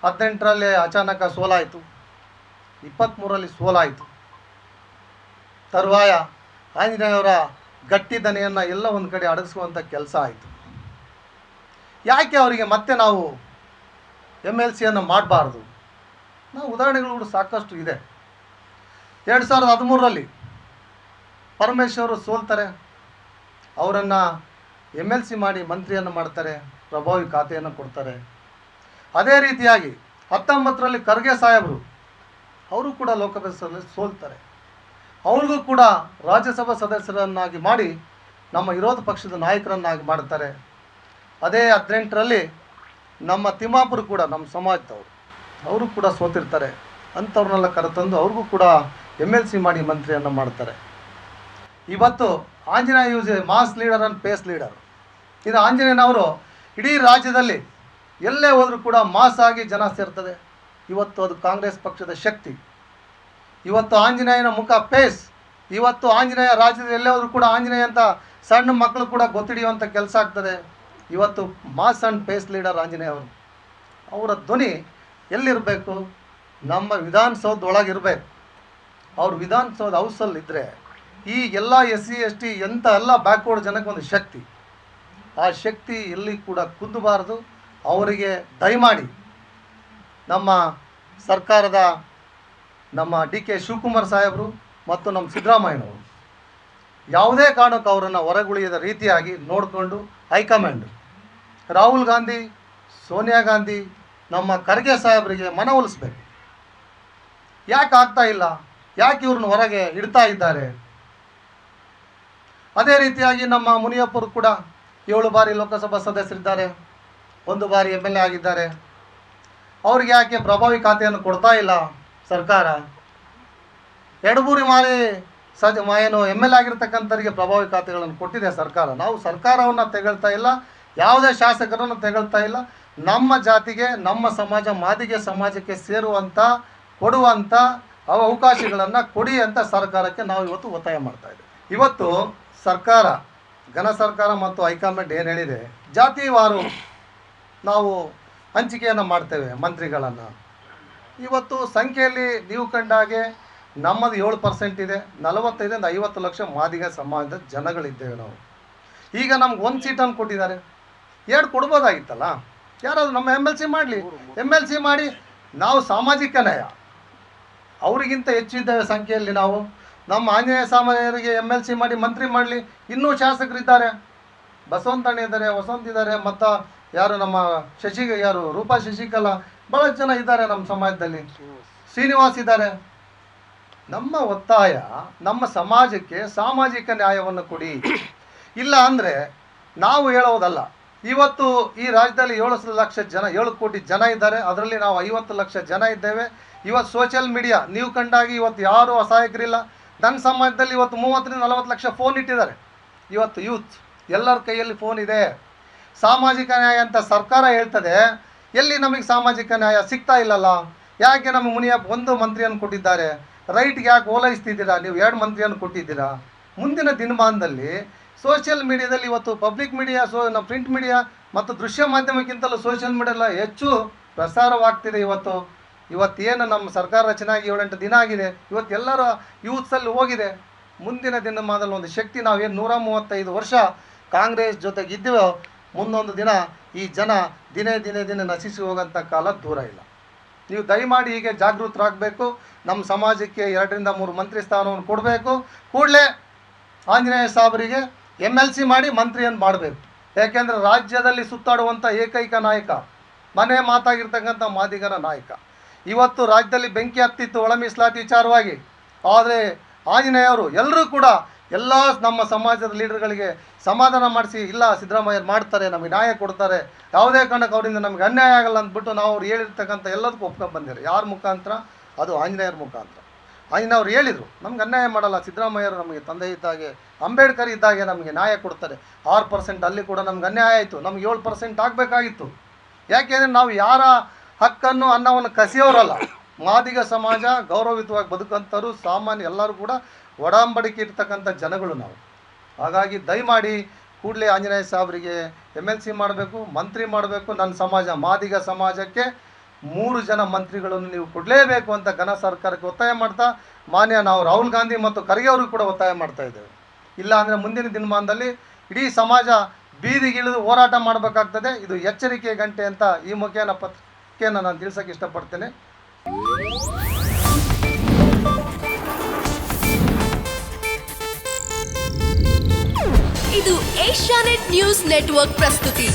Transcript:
18ರಲ್ಲಿ ಅಚಾನಕ ಸೋಲಾಯಿತು, 23ರಲ್ಲಿ ಸೋಲಾಯಿತು. ತರುವಾಯ ಆಂಜನೇಯವರ ಗಟ್ಟಿ ದನಿಯನ್ನು ಎಲ್ಲ ಒಂದು ಕಡೆ ಅಡಗಿಸುವಂಥ ಕೆಲಸ ಆಯಿತು. ಯಾಕೆ ಅವರಿಗೆ ಮತ್ತೆ ನಾವು MLCಯನ್ನು ಮಾಡಬಾರ್ದು? ನಾವು ಉದಾಹರಣೆಗಳು ಸಾಕಷ್ಟು ಇದೆ. 2013ರಲ್ಲಿ ಪರಮೇಶ್ವರು ಸೋಲ್ತಾರೆ, ಅವರನ್ನು MLC ಮಾಡಿ ಮಂತ್ರಿಯನ್ನು ಮಾಡ್ತಾರೆ, ಪ್ರಭಾವಿ ಖಾತೆಯನ್ನು ಕೊಡ್ತಾರೆ. ಅದೇ ರೀತಿಯಾಗಿ 19ರಲ್ಲಿ ಖರ್ಗೆ ಸಾಹೇಬರು ಅವರು ಕೂಡ ಲೋಕಸಭೆಯಲ್ಲಿ ಸೋಲ್ತಾರೆ, ಅವ್ರಿಗೂ ಕೂಡ ರಾಜ್ಯಸಭಾ ಸದಸ್ಯರನ್ನಾಗಿ ಮಾಡಿ ನಮ್ಮ ವಿರೋಧ ಪಕ್ಷದ ನಾಯಕರನ್ನಾಗಿ ಮಾಡ್ತಾರೆ. ಅದೇ 18ರಲ್ಲಿ ನಮ್ಮ ತಿಮ್ಮಾಪುರ ಕೂಡ ನಮ್ಮ ಸಮಾಜದವರು ಅವರು ಕೂಡ ಸೋತಿರ್ತಾರೆ. ಅಂಥವ್ರನ್ನೆಲ್ಲ ಕರೆತಂದು ಅವ್ರಿಗೂ ಕೂಡ MLC ಮಾಡಿ ಮಂತ್ರಿಯನ್ನು ಮಾಡ್ತಾರೆ. ಇವತ್ತು Anjaneya use mass leader and face leader. ಇದು ಆಂಜನೇಯನವರು ಇಡೀ ರಾಜ್ಯದಲ್ಲಿ ಎಲ್ಲೇ ಹೋದರೂ ಕೂಡ ಮಾಸ್ ಆಗಿ ಜನ ಸೇರ್ತದೆ. ಇವತ್ತು ಅದು ಕಾಂಗ್ರೆಸ್ ಪಕ್ಷದ ಶಕ್ತಿ. ಇವತ್ತು ಆಂಜನೇಯನ ಮುಖ ಪೇಸ್. ಇವತ್ತು ಆಂಜನೇಯ ರಾಜ್ಯದಲ್ಲಿ ಎಲ್ಲೇ ಹೋದರೂ ಕೂಡ ಆಂಜನೇಯ ಅಂತ ಸಣ್ಣ ಮಕ್ಕಳು ಕೂಡ ಗೊತ್ತಿಡಿಯುವಂಥ ಕೆಲಸ ಆಗ್ತದೆ. ಇವತ್ತು mass and face leader Anjaneya ಅವರು. ಅವರ ಧ್ವನಿ ಎಲ್ಲಿರಬೇಕು? ನಮ್ಮ ವಿಧಾನಸೌಧದೊಳಗಿರಬೇಕು. ಅವ್ರು ವಿಧಾನಸೌಧ ಹೌಸಲ್ಲಿದ್ದರೆ ಈ ಎಲ್ಲ SC ST ಎಂಥ ಎಲ್ಲ ಬ್ಯಾಕ್ವರ್ಡ್ ಜನಕ್ಕೆ ಒಂದು ಶಕ್ತಿ. ಆ ಶಕ್ತಿ ಎಲ್ಲಿ ಕೂಡ ಕುಂದಬಾರದು. ಅವರಿಗೆ ದಯಮಾಡಿ ನಮ್ಮ ಸರ್ಕಾರದ ನಮ್ಮ DK ಶಿವಕುಮಾರ್ ಸಾಹೇಬರು ಮತ್ತು ನಮ್ಮ ಸಿದ್ದರಾಮಯ್ಯನವರು ಯಾವುದೇ ಕಾರಣಕ್ಕೂ ಅವರನ್ನು ಹೊರಗುಳಿಯದ ರೀತಿಯಾಗಿ ನೋಡಿಕೊಂಡು ಹೈಕಮಾಂಡ್ ರಾಹುಲ್ ಗಾಂಧಿ, ಸೋನಿಯಾ ಗಾಂಧಿ, ನಮ್ಮ ಖರ್ಗೆ ಸಾಹೇಬರಿಗೆ ಮನವೊಲಿಸ್ಬೇಕು. ಯಾಕೆ ಆಗ್ತಾ ಇಲ್ಲ? ಯಾಕೆ ಇವ್ರನ್ನ ಹೊರಗೆ ಇಡ್ತಾ ಇದ್ದಾರೆ? ಅದೇ ರೀತಿಯಾಗಿ ನಮ್ಮ ಮುನಿಯಪ್ಪರು ಕೂಡ 7 ಬಾರಿ ಲೋಕಸಭಾ ಸದಸ್ಯರಿದ್ದಾರೆ, 1 ಬಾರಿ MLA ಆಗಿದ್ದಾರೆ. ಅವ್ರಿಗೆ ಯಾಕೆ ಪ್ರಭಾವಿ ಖಾತೆಯನ್ನು ಕೊಡ್ತಾ ಇಲ್ಲ ಸರ್ಕಾರ? 2-3 ಬಾರಿ ಏನು MLA ಆಗಿರ್ತಕ್ಕಂಥವರಿಗೆ ಪ್ರಭಾವಿ ಖಾತೆಗಳನ್ನು ಕೊಟ್ಟಿದೆ ಸರ್ಕಾರ. ನಾವು ಸರ್ಕಾರವನ್ನು ತೆಗಳ್ತಾ ಇಲ್ಲ, ಯಾವುದೇ ಶಾಸಕರನ್ನು ತೆಗಳ್ತಾ ಇಲ್ಲ. ನಮ್ಮ ಜಾತಿಗೆ, ನಮ್ಮ ಸಮಾಜ, ಮಾದಿಗೆ ಸಮಾಜಕ್ಕೆ ಸೇರುವಂಥ ಕೊಡುವಂಥ ಅವಕಾಶಗಳನ್ನು ಕೊಡಿ ಅಂತ ಸರ್ಕಾರಕ್ಕೆ ನಾವು ಇವತ್ತು ಒತ್ತಾಯ ಮಾಡ್ತಾ ಇದ್ದೇವೆ. ಇವತ್ತು ಸರ್ಕಾರ, ಘನ ಸರ್ಕಾರ ಮತ್ತು ಹೈಕಮಾಂಡ್ ಏನು ಹೇಳಿದೆ, ಜಾತಿವಾರು ನಾವು ಹಂಚಿಕೆಯನ್ನು ಮಾಡ್ತೇವೆ ಮಂತ್ರಿಗಳನ್ನು. ಇವತ್ತು ಸಂಖ್ಯೆಯಲ್ಲಿ ನೀವು ಕಂಡಾಗೆ ನಮ್ಮದು 7% ಇದೆ. 45ರಿಂದ 50 ಲಕ್ಷ ಮಾದಿಗ ಸಮಾಜದ ಜನಗಳಿದ್ದೇವೆ ನಾವು. ಈಗ ನಮ್ಗೆ 1 ಸೀಟನ್ನು ಕೊಟ್ಟಿದ್ದಾರೆ, 2 ಕೊಡ್ಬೋದಾಗಿತ್ತಲ್ಲ. ಯಾರಾದರೂ ನಮ್ಮ MLC ಮಾಡಲಿ, MLC ಮಾಡಿ ನಾವು ಸಾಮಾಜಿಕ ನ್ಯಾಯ ಅವರಿಗಿಂತ ಹೆಚ್ಚಿದ್ದೇವೆ ಸಂಖ್ಯೆಯಲ್ಲಿ. ನಾವು ನಮ್ಮ ಆಂಜನೇಯ ಸಾಮಾನ್ಯರಿಗೆ MLC ಮಾಡಿ ಮಂತ್ರಿ ಮಾಡಲಿ. ಇನ್ನೂ ಶಾಸಕರಿದ್ದಾರೆ, ಬಸವಂತಣ್ಣ ಇದ್ದಾರೆ, ವಸಂತ್ ಇದ್ದಾರೆ, ಮತ್ತು ಯಾರು ನಮ್ಮ ರೂಪಾ ಶಶಿಕಲಾ, ಭಾಳ ಜನ ಇದ್ದಾರೆ ನಮ್ಮ ಸಮಾಜದಲ್ಲಿ, ಶ್ರೀನಿವಾಸ್ ಇದ್ದಾರೆ. ನಮ್ಮ ಒತ್ತಾಯ ನಮ್ಮ ಸಮಾಜಕ್ಕೆ ಸಾಮಾಜಿಕ ನ್ಯಾಯವನ್ನು ಕೊಡಿ. ಇಲ್ಲ ಅಂದರೆ ನಾವು ಹೇಳೋದಲ್ಲ. ಇವತ್ತು ಈ ರಾಜ್ಯದಲ್ಲಿ 7 ಲಕ್ಷ ಜನ, 7 ಕೋಟಿ ಜನ ಇದ್ದಾರೆ. ಅದರಲ್ಲಿ ನಾವು 50 ಲಕ್ಷ ಜನ ಇದ್ದೇವೆ. ಇವತ್ತು ಸೋಷಿಯಲ್ ಮೀಡಿಯಾ ನೀವು ಕಂಡಾಗಿ ಇವತ್ತು ಯಾರೂ ಅಸಹಾಯಕರಿಲ್ಲ. ನನ್ನ ಸಮಾಜದಲ್ಲಿ ಇವತ್ತು 30ರಿಂದ 40 ಲಕ್ಷ ಫೋನ್ ಇಟ್ಟಿದ್ದಾರೆ. ಇವತ್ತು ಯೂತ್ ಎಲ್ಲರ ಕೈಯಲ್ಲಿ ಫೋನ್ ಇದೆ. ಸಾಮಾಜಿಕ ನ್ಯಾಯ ಅಂತ ಸರ್ಕಾರ ಹೇಳ್ತದೆ, ಎಲ್ಲಿ ನಮಗೆ ಸಾಮಾಜಿಕ ನ್ಯಾಯ ಸಿಗ್ತಾ ಇಲ್ಲಲ್ಲ? ಯಾಕೆ ನಮ್ಮ ಮುನಿಯಪ್ಪ 1 ಮಂತ್ರಿಯನ್ನು ಕೊಟ್ಟಿದ್ದಾರೆ, ರೈಟ್ಗೆ ಯಾಕೆ ಓಲೈಸ್ತಿದ್ದೀರಾ? ನೀವು 2 ಮಂತ್ರಿಯನ್ನು ಕೊಟ್ಟಿದ್ದೀರಾ? ಮುಂದಿನ ದಿನಮಾನದಲ್ಲಿ ಸೋಷಿಯಲ್ ಮೀಡಿಯಾದಲ್ಲಿ ಇವತ್ತು ಪಬ್ಲಿಕ್ ಮೀಡಿಯಾ, ನಮ್ಮ ಪ್ರಿಂಟ್ ಮೀಡಿಯಾ ಮತ್ತು ದೃಶ್ಯ ಮಾಧ್ಯಮಕ್ಕಿಂತಲೂ ಸೋಷಿಯಲ್ ಮೀಡಿಯಾ ಹೆಚ್ಚು ಪ್ರಸಾರವಾಗ್ತಿದೆ. ಇವತ್ತೇನು ನಮ್ಮ ಸರ್ಕಾರ ರಚನೆ ಆಗಿ 7-8 ದಿನ ಆಗಿದೆ. ಇವತ್ತು ಎಲ್ಲರ ಯೂತ್ಸಲ್ಲಿ ಹೋಗಿದೆ. ಮುಂದಿನ ದಿನಮಾನದಲ್ಲಿ ಒಂದು ಶಕ್ತಿ, ನಾವೇನು 135 ವರ್ಷ ಕಾಂಗ್ರೆಸ್ ಜೊತೆಗೆ ಇದ್ದೀವೋ, ಮುಂದೊಂದು ದಿನ ಈ ಜನ ದಿನೇ ನಶಿಸಿ ಹೋಗೋಂಥ ಕಾಲ ದೂರ ಇಲ್ಲ. ನೀವು ದಯಮಾಡಿ ಹೀಗೆ ಜಾಗೃತರಾಗಬೇಕು. ನಮ್ಮ ಸಮಾಜಕ್ಕೆ 2ರಿಂದ 3 ಮಂತ್ರಿ ಸ್ಥಾನವನ್ನು ಕೊಡಬೇಕು. ಕೂಡಲೇ ಆಂಜನೇಯ ಸಾಹೇಬರಿಗೆ MLC ಮಾಡಿ ಮಂತ್ರಿಯನ್ನು ಮಾಡಬೇಕು. ಯಾಕೆಂದರೆ ರಾಜ್ಯದಲ್ಲಿ ಸುತ್ತಾಡುವಂಥ ಏಕೈಕ ನಾಯಕ, ಮನೆ ಮಾತಾಗಿರ್ತಕ್ಕಂಥ ಮಾದಿಗರ ನಾಯಕ. ಇವತ್ತು ರಾಜ್ಯದಲ್ಲಿ ಬೆಂಕಿ ಹತ್ತಿತ್ತು ಒಳ ಮೀಸಲಾತಿ ವಿಚಾರವಾಗಿ. ಆದರೆ ಆಂಜನೇಯವರು ಎಲ್ಲರೂ ಕೂಡ ಎಲ್ಲ ನಮ್ಮ ಸಮಾಜದ ಲೀಡರ್ಗಳಿಗೆ ಸಮಾಧಾನ ಮಾಡಿಸಿ, ಇಲ್ಲ ಸಿದ್ದರಾಮಯ್ಯರು ಮಾಡ್ತಾರೆ, ನಮಗೆ ನ್ಯಾಯ ಕೊಡ್ತಾರೆ, ಯಾವುದೇ ಕಾರಣಕ್ಕೆ ಅವರಿಂದ ನಮಗೆ ಅನ್ಯಾಯ ಆಗಲ್ಲ ಅಂದ್ಬಿಟ್ಟು ನಾವು ಅವ್ರು ಹೇಳಿರ್ತಕ್ಕಂಥ ಎಲ್ಲದಕ್ಕೂ ಒಪ್ಕೊಂಡು ಬಂದಿದ್ದಾರೆ. ಯಾರ ಮುಖಾಂತರ? ಅದು ಆಂಜನೇಯರ ಮುಖಾಂತರ. ಆಂಜನೇಯವ್ರು ಹೇಳಿದರು, ನಮ್ಗೆ ಅನ್ಯಾಯ ಮಾಡಲ್ಲ, ಸಿದ್ದರಾಮಯ್ಯರು ನಮಗೆ ತಂದೆ ಇದ್ದಾಗೆ, ಅಂಬೇಡ್ಕರ್ ಇದ್ದಾಗೆ ನಮಗೆ ನ್ಯಾಯ ಕೊಡ್ತಾರೆ. 6% ಅಲ್ಲಿ ಕೂಡ ನಮ್ಗೆ ಅನ್ಯಾಯ ಆಯಿತು. ನಮ್ಗೆ 7% ಆಗಬೇಕಾಗಿತ್ತು. ಯಾಕೆಂದರೆ ನಾವು ಯಾರ ಹಕ್ಕನ್ನು ಅನ್ನವನ್ನು ಕಸಿಯೋರಲ್ಲ. ಮಾದಿಗ ಸಮಾಜ ಗೌರವಯುತವಾಗಿ ಬದುಕಂಥವ್ರು, ಸಾಮಾನ್ಯ ಎಲ್ಲರೂ ಕೂಡ ಒಡಂಬಡಿಕೆ ಇರ್ತಕ್ಕಂಥ ಜನಗಳು ನಾವು. ಹಾಗಾಗಿ ದಯಮಾಡಿ ಕೂಡಲೇ ಆಂಜನೇಯ ಸಾಹೇಬರಿಗೆ MLC ಮಾಡಬೇಕು, ಮಂತ್ರಿ ಮಾಡಬೇಕು. ನನ್ನ ಸಮಾಜ ಮಾದಿಗ ಸಮಾಜಕ್ಕೆ 3 ಜನ ಮಂತ್ರಿಗಳನ್ನು ನೀವು ಕೊಡಲೇಬೇಕು ಅಂತ ಘನ ಸರ್ಕಾರಕ್ಕೆ ಒತ್ತಾಯ ಮಾಡ್ತಾ ಮಾನ್ಯ ನಾವು ರಾಹುಲ್ ಗಾಂಧಿ ಮತ್ತು ಖರ್ಗೆ ಅವ್ರಿಗೂ ಕೂಡ ಒತ್ತಾಯ ಮಾಡ್ತಾ ಇದ್ದೇವೆ. ಇಲ್ಲ ಅಂದರೆ ಮುಂದಿನ ದಿನಮಾನದಲ್ಲಿ ಇಡೀ ಸಮಾಜ ಬೀದಿಗಿಳಿದು ಹೋರಾಟ ಮಾಡಬೇಕಾಗ್ತದೆ. ಇದು ಎಚ್ಚರಿಕೆ ಗಂಟೆ ಅಂತ ಈ ಮುಖೇನ ಪತ್ರಿಕೆಯನ್ನು ನಾನು ತಿಳಿಸೋಕ್ಕೆ ಇಷ್ಟಪಡ್ತೇನೆ. ಇದು ಏಷ್ಯಾನೆಟ್ ನ್ಯೂಸ್ ನೆಟ್ವರ್ಕ್ ಪ್ರಸ್ತುತಿ.